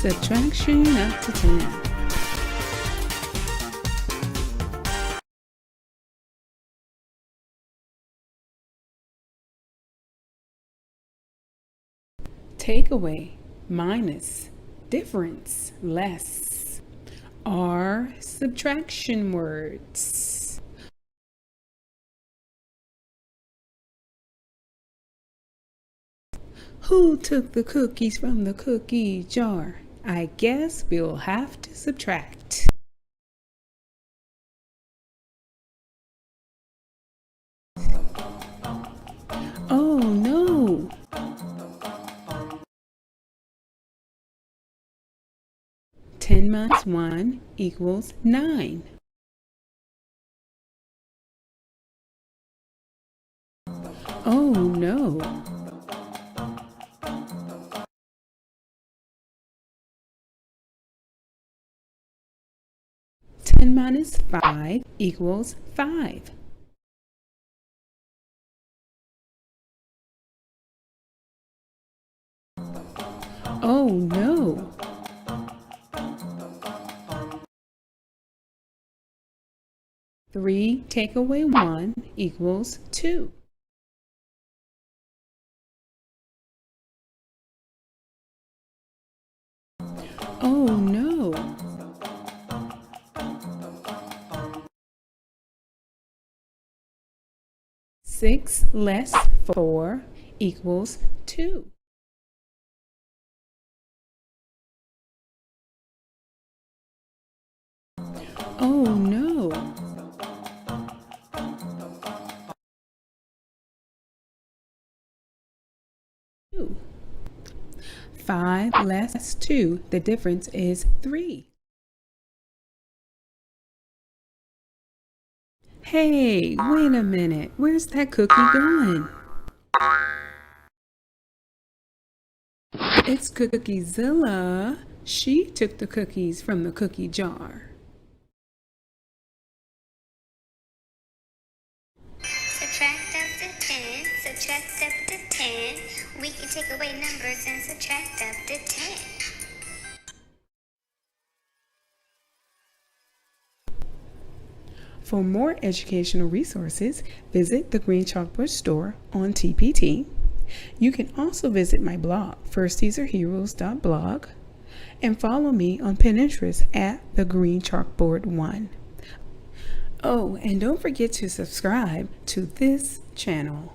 Subtraction up to 10. Take away, minus, difference, less, are subtraction words. Who took the cookies from the cookie jar? I guess we'll have to subtract. Oh no! Ten minus 1 equals 9. Oh no! Ten minus 5 equals 5. Oh no! Three take away 1 equals 2. Oh no! Six less 4 equals 2. Oh no! Two. 5 less 2, the difference is 3. Hey, wait a minute, where's that cookie going? It's Cookiezilla. She took the cookies from the cookie jar. Subtract up to 10, subtract up to 10. We can take away numbers and subtract up to 10. For more educational resources, visit the Green Chalkboard store on TPT. You can also visit my blog, firstteaserheroes.blog, and follow me on Pinterest at the Green Chalkboard 1. Oh, and don't forget to subscribe to this channel.